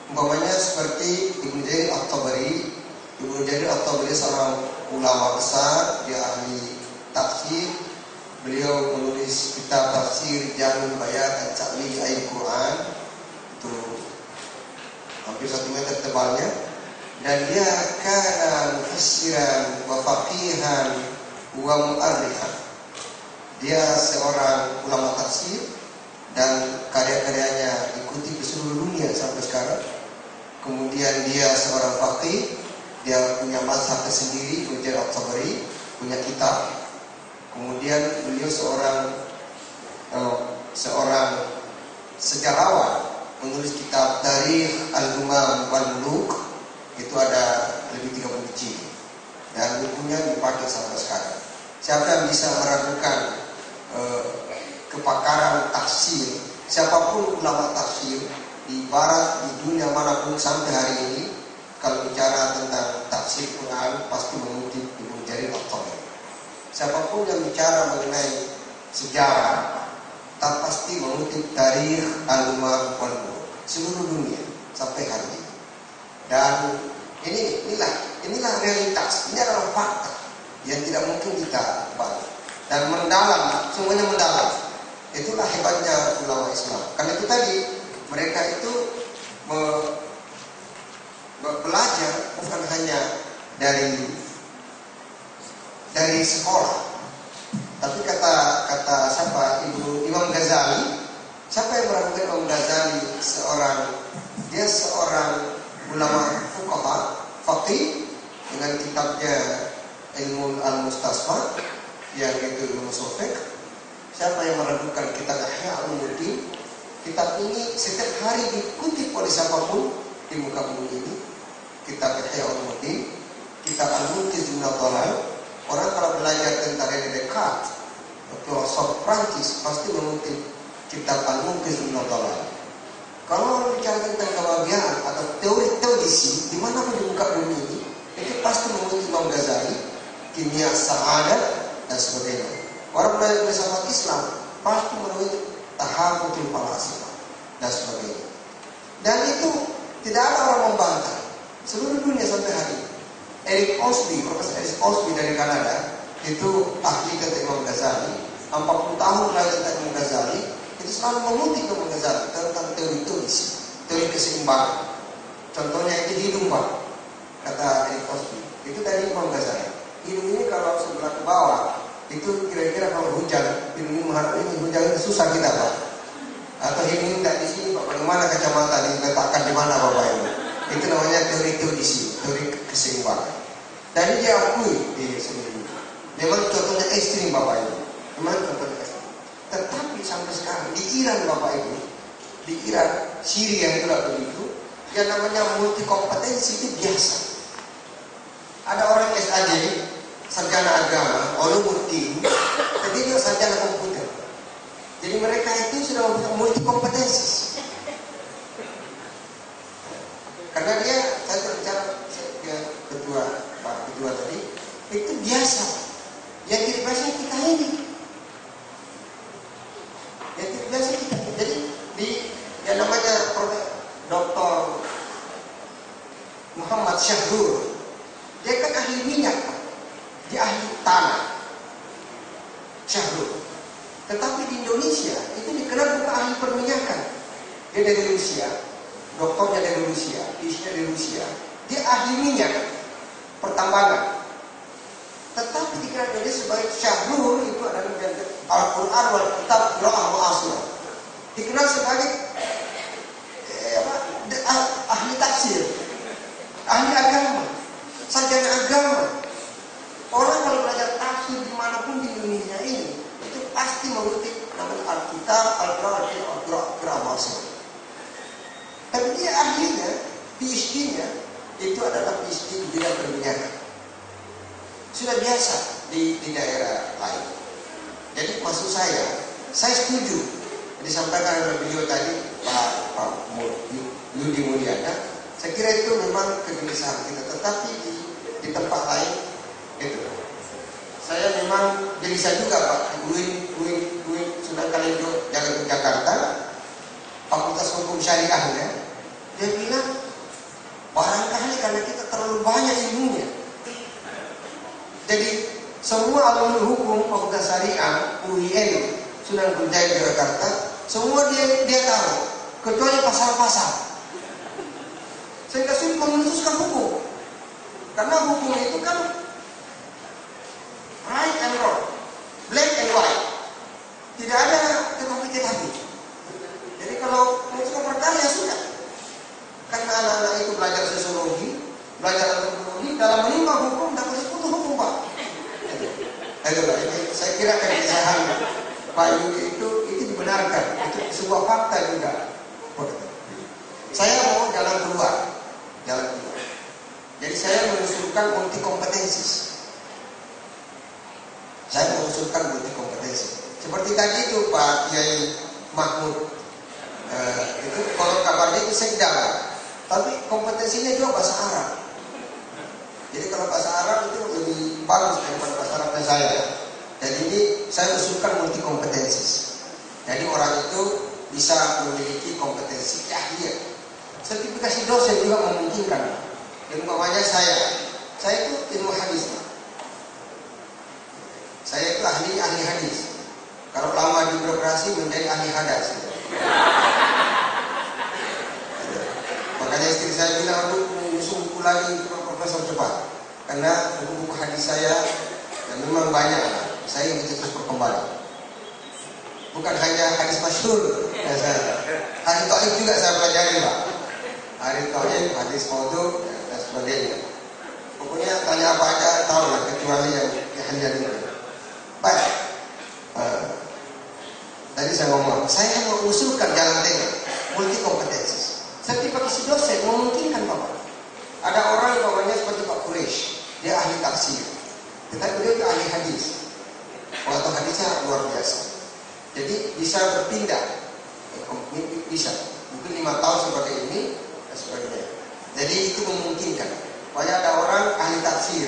Umpamanya seperti Ibnu Jarir At-Tabari. Ibnu Jarir At-Tabari seorang ulama besar, dia ahli tafsir. Beliau menulis kitab tafsir Jamul Bayan At-Ta'wil Al-Quran. Itu hampir 1 meter tebalnya, dan dia kana mufassiran wa faqihan wa mu'arrikhan. Dia seorang ulama tafsir dan karya-karyanya ikuti ke seluruh dunia sampai sekarang. Kemudian dia seorang faqih, dia punya mazhab tersendiri, Ujar At-Tabari, punya kitab. Kemudian beliau seorang sejarawan, menulis kitab Tarikh Al-Umam wal Muluk, itu ada lebih 30 jilid dan bukunya dipakai sampai sekarang. Siapa yang bisa meragukan kepakaran tafsir, siapapun ulama tafsir di barat, di dunia manapun sampai hari ini, kalau bicara tentang tafsir Quran pasti mengutip Ibnu Jarir At-Tabari. Siapapun yang bicara mengenai sejarah tak pasti mengutip Tarikh Al-Umam wal Muluk, seluruh dunia sampai hari ini. Dan inilah realitas, ini adalah fakta yang tidak mungkin kita balik. Dan mendalam, semuanya mendalam. Itulah hebatnya ulama Islam. Karena itu tadi mereka itu belajar bukan hanya dari sekolah, tapi kata siapa, Imam Ghazali. Siapa yang meragukan Imam Ghazali? Dia seorang ulama fuqaha, faqih, dengan kitabnya Ilmu Al-Mustasfa, yang itu ilmu sofek. Siapa yang meragukan kitab Ihya Ulumuddin? Kitab ini setiap hari dikutip oleh siapapun di muka bumi ini. Kitab Ihya Ulumuddin, kitab Al-Munqiz min ad-Dhalal. Orang kalau belajar tentang René Descartes, filosof Prancis, pasti mengutip kitab Al-Munqiz min ad-Dhalal. Kalau orang bicara tentang kebahagiaan atau teori teodisi di mana pun di muka bumi ini, itu pasti mengutip Imam Ghazali, Kimia Sa'adah dan sebagainya. Orang belajar filsafat Islam pasti mengutip Tahafutul Falasifah dan sebagainya. Dan itu tidak ada orang membantah. Seluruh dunia sampai hari ini. Eric Osby, Profesor Eric Osby dari Kanada, itu ahli kata Imam Ghazali, 40 tahun belajar tentang Imam Ghazali, itu selalu mengutip Imam Ghazali tentang teori teodisi, teori keseimbangan. Contohnya itu hidung, Pak, kata Eric Osby. Itu tadi Imam Ghazali. Hidung ini kalau sebelah ke bawah, itu kira-kira kalau hujan, hidung ini menghadap ini, hujan ini susah kita, Pak. Atau hidung ini tidak di sini, Pak. Bagaimana kacamata diletakkan di mana, Bapak ini? Itu namanya teori teodisi, teori keseimbangan. Dan dia akui di sini. Memang contohnya ekstrim, Bapak Ibu. Memang contohnya ekstrim. Tetapi sampai sekarang di Iran, Bapak Ibu, di Iran, Syria juga begitu. Yang namanya multi kompetensi itu biasa. Ada orang SAJ, sarjana agama, ulumuddin, tapi dia sarjana komputer. Jadi mereka itu sudah multi kompetensi. Karena saya berbicara Pak Ketua tadi, itu biasa. Yang tidak biasa kita ini. Yang tidak biasa kita. Jadi yang namanya Dr. Muhammad Syahrur, dia kan ahli minyak, Pak. Dia ahli tanah. Syahrur. Tetapi di Indonesia itu dikenal bukan ahli perminyakan. Dia dari Rusia. Doktornya dari Rusia, isinya dari Rusia. Dia ahli minyak, pertambangan. Tetapi dikenal dia sebagai Syahrur, itu adalah Al-Quran wal Kitab Qira'ah Mu'asirah. Dikenal sebagai ahli tafsir, ahli agama, sarjana agama. Orang kalau belajar tafsir dimanapun di Indonesia ini, itu pasti mengutip namanya Al-Kitab, Al-Quran, Al-Qira'ah Mu'asirah. Tapi dia ahlinya, PhD-nya itu adalah PhD di bidang perminyakan. Sudah biasa di daerah lain. Jadi maksud saya setuju disampaikan oleh beliau tadi, Pak Yudi Mulyana. Saya kira itu memang kegelisahan kita. Tetapi di tempat lain itu, saya memang gelisah juga, Pak. UIN Sunan Kalijogo Jakarta, Fakultas Hukum Syariahnya. Dia bilang, barangkali karena kita terlalu banyak ilmunya. Jadi semua alumni hukum Fakultas Syariah UIN Sunan Kalijogo Jakarta, semua dia tahu kecuali pasal-pasal. Sehingga sulit memutuskan hukum. Karena hukum itu kan right and wrong, black and white. Tidak ada kekomplikasi. Jadi kalau memutuskan perkara ya sudah. Karena anak-anak itu belajar sosiologi, belajar antropologi, dalam menimba hukum dapat sekutu hukum, Pak. Itulah, saya kira keresahan Pak Yudi itu dibenarkan. Itu sebuah fakta juga. Saya mau jalan keluar. Jadi saya mengusulkan multi kompetensi. Seperti tadi itu Pak Kiai Mahmud. Itu kalau kabarnya itu sekda, tapi kompetensinya juga bahasa Arab. Jadi kalau bahasa Arab itu lebih bagus daripada bahasa Arabnya saya. Jadi ini saya usulkan multi kompetensi. Jadi orang itu bisa memiliki kompetensi keahlian. Sertifikasi dosen juga memungkinkan. Dan umpamanya saya itu ilmu hadis. Saya itu ahli hadis. Kalau lama di birokrasi menjadi ahli hadas. Makanya istri saya bilang, untuk mengusung buku lagi profesor cepat. Karena buku-buku hadis saya yang memang banyak, saya ingin terus berkembang. Bukan hanya hadis masyhur, hadis dhaif juga saya pelajari, Pak. Hadis dhaif, hadis maudhu dan sebagainya. Pokoknya tanya apa aja tahu lah, kecuali yang keahlian itu. Baik. Tadi saya ngomong, saya mengusulkan jalan tengah, multi kompetensi. Sertifikasi dosen memungkinkan, Bapak. Ada orang bawahnya seperti Pak Quraish, dia ahli tafsir, tetapi dia ahli hadis. Waktu hadisnya luar biasa. Jadi bisa berpindah, bisa mungkin 5 tahun seperti ini dan sebagainya. Jadi itu memungkinkan. Banyak ada orang ahli tafsir,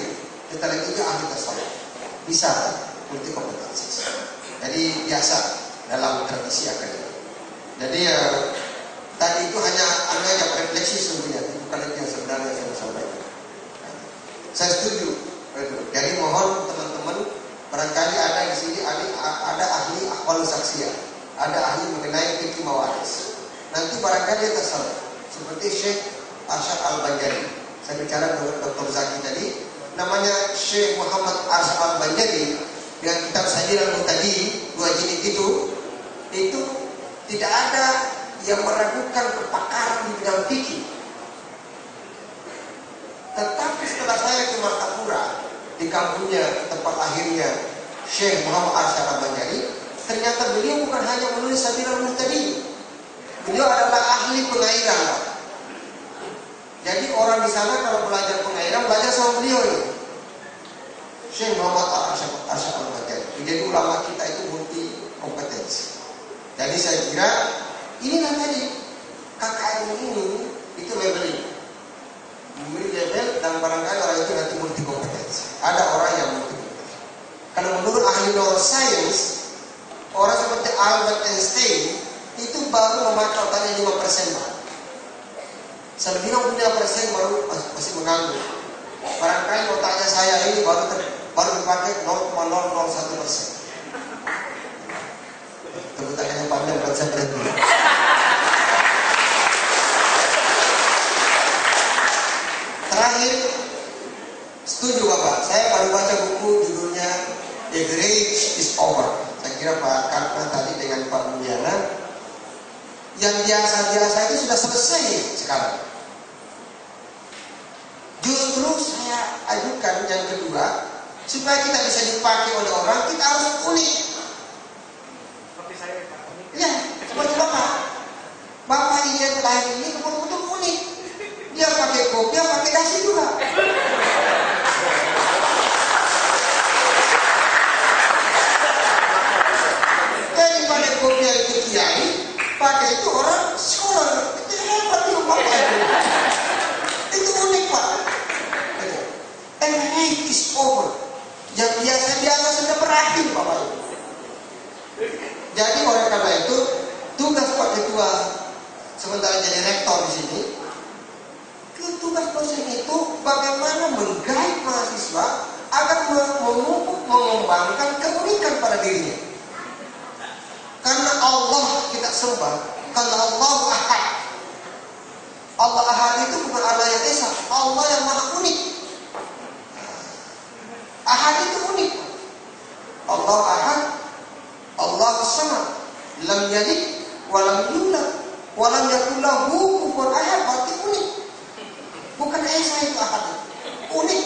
tetapi juga ahli tasawuf, bisa multi kompetensi. Jadi biasa dalam tradisi akademik. Jadi tadi itu hanya refleksi sebenarnya, bukan itu yang sebenarnya saya sampaikan. Saya setuju. Jadi mohon teman-teman, barangkali ada di sini ada ahli ahwal saksiyah, ada ahli mengenai fikih mawaris. Nanti barangkali dia tersalah. Seperti Syekh Arsyad Al-Banjari. Saya bicara dengan Dr. Zaki tadi, namanya Syekh Muhammad Arsyad Al-Banjari dengan kitab Sadir Al-Muhtadi, 2 jilid itu tidak ada yang meragukan kepakaran di bidang fikih. Tetapi setelah saya ke Martapura, di kampungnya, tempat lahirnya Syekh Muhammad Arsyad Al-Banjari, ternyata beliau bukan hanya menulis Sadir Al-Muhtadi, beliau adalah ahli pengairan. Jadi orang di sana kalau belajar pengairan, belajar sama beliau ini, Syekh Muhammad Arsyad Al-Banjari. Jadi ulama kita itu multi kompetensi. Jadi saya kira inilah tadi KKN ini itu labeling, memberi label dan barangkali orang itu nanti multi kompetensi. Ada orang yang multi kompetensi. Kalau menurut ahli neuroscience, orang seperti Albert Einstein itu baru memakai otaknya 5%, Pak. 95% baru masih menganggur. Barangkali otaknya saya ini baru dipakai 0,001%. Tepuk tangannya panjang buat saya berhenti. Terakhir, setuju Bapak. Saya baru baca buku judulnya The Rage is Over. Saya kira Pak Karna tadi dengan Pak Mulyana, yang biasa-biasa itu sudah selesai sekarang. Justru saya ajukan yang kedua, supaya kita bisa dipakai oleh orang, kita harus unik. Ya, seperti Bapak. Bapak ini lahir ini betul-betul unik. Dia pakai kopiah, pakai dasi juga. Jadi pakai kopiah itu kiai, pakai itu orang sekolah. Itu hebat itu Bapak itu. Itu unik, Pak. And it is over. Yang biasa-biasa sudah berakhir, Bapak itu. Jadi oleh karena itu tugas Pak Ketua sementara jadi rektor di sini, tugas dosen itu bagaimana menggait mahasiswa agar mengembangkan keunikan pada dirinya. Karena Allah kita sembah, Karena Allah Ahad. Allah Ahad itu bukan Allah yang esa, Allah yang maha unik. Ahad itu unik. Allah Ahad, Allah Samad, lam yalid wa lam yulad wa lam yakul lahu kufuwan ahad, berarti unik. Bukan esa itu Ahad. Unik.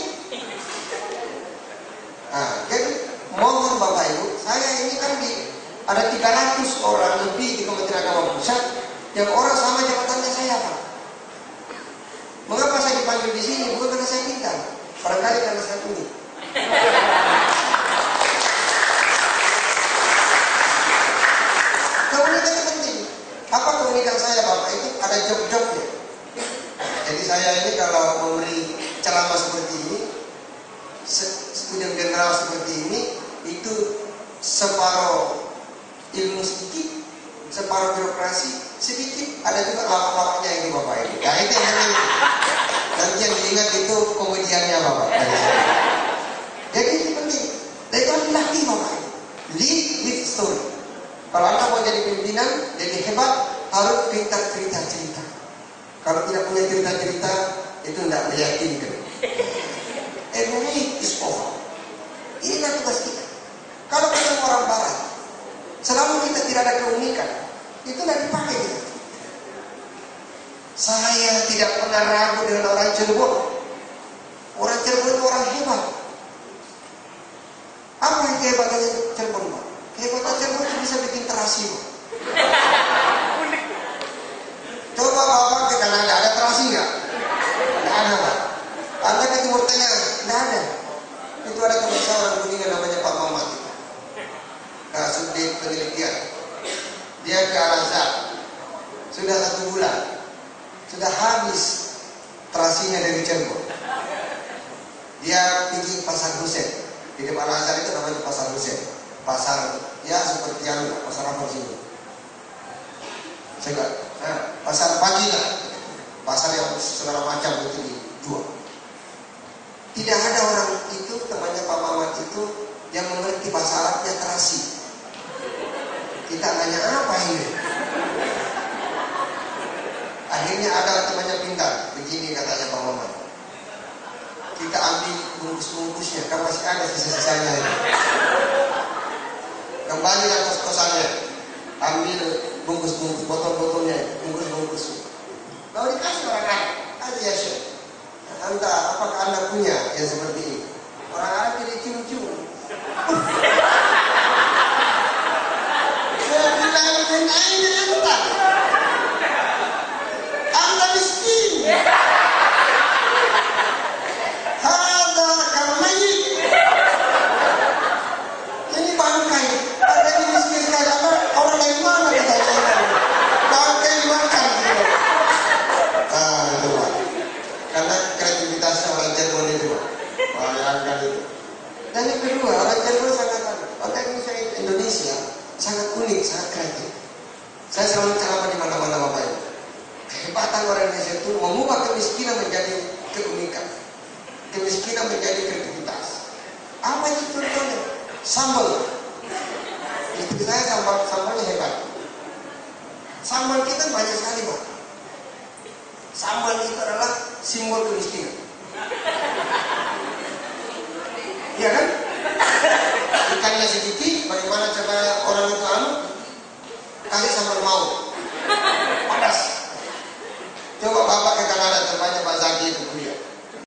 Nah, jadi mohon Bapak Ibu, saya ini kan ada 300 orang lebih di Kementerian Agama Pusat yang orang sama jabatannya saya, Pak. Mengapa saya dipanggil di sini? Bukan karena saya pintar, barangkali karena saya unik. Keunikan itu penting. Apa keunikan saya, Bapak? Itu ada job-jobnya. Jadi saya ini kalau memberi ceramah seperti ini, studium general seperti ini, itu separuh ilmu sedikit, separuh birokrasi sedikit, ada juga lawak-lawaknya ini Bapak ini. Nah itu yang ini. Nanti yang diingat itu komediannya Bapak. Jadi itu penting. Dan itu harus dilatih Bapak ini. Lead with story. Kalau Anda mau jadi pimpinan, jadi hebat, harus pintar cerita-cerita. Kalau tidak punya cerita-cerita, itu tidak meyakinkan. Narrate is over. Inilah tugas kita. Kalau kita orang barat, selama kita tidak ada keunikan, itu tidak dipakai kita. Saya tidak pernah ragu dengan orang Cirebon. Orang Cirebon itu orang hebat. Apa yang kehebatannya Cirebon, Pak? Kehebatan Cirebon itu bisa bikin terasi, Pak. Coba Bapak ke Kanada, ada terasi nggak? Nggak ada, Pak. Anda ke Timur Tengah, nggak ada. Itu ada teman saya orang Kuningan namanya Pak Mamat. Subdit penelitian. Dia ke Al-Azhar. Sudah 1 bulan. Sudah habis terasinya dari Cirebon. Dia pergi Pasar Husein. Di depan Al-Azhar itu namanya Pasar Husein. Pasar, ya seperti yang pasar apa sini? Pasar pagi lah. Pasar yang segala macam itu dijual. Tidak ada orang itu, temannya Pak Mamat itu, yang mengerti bahasa Arabnya terasi. Kita nanya apa ini? Akhirnya ada temannya pintar. Begini katanya Pak Mamat. Kita ambil bungkus-bungkusnya, kan masih ada sisa-sisanya ini. Kembali ke kos-kosannya. Ambil bungkus-bungkus, botol-botolnya, bungkus-bungkus. Lalu dikasih orang Arab. Aja ya Syekh. Anda, apakah Anda punya yang seperti ini? Orang Arab jadi cium-cium. Saya bilang, ini anda. Anda miskin. Ada kamai. Ini bangkai. Ada yang miskin sekali. Orang dari mana kata saya? Bangkai makan. Itu Pak. Karena kreativitasnya orang Cirebon itu, bayangkan itu. Dan yang kedua, orang Cirebon orang Indonesia sangat unik, sangat kreatif. Saya selalu ceramah di mana-mana Bapak Ibu. Kehebatan orang Indonesia itu mengubah kemiskinan menjadi keunikan, kemiskinan menjadi kreativitas. Apa itu contohnya? Sambal. Istri saya sambalnya hebat. Sambal kita banyak sekali Pak. Sambal itu adalah simbol kemiskinan. Iya kan? Ikannya sedikit, bagaimana cara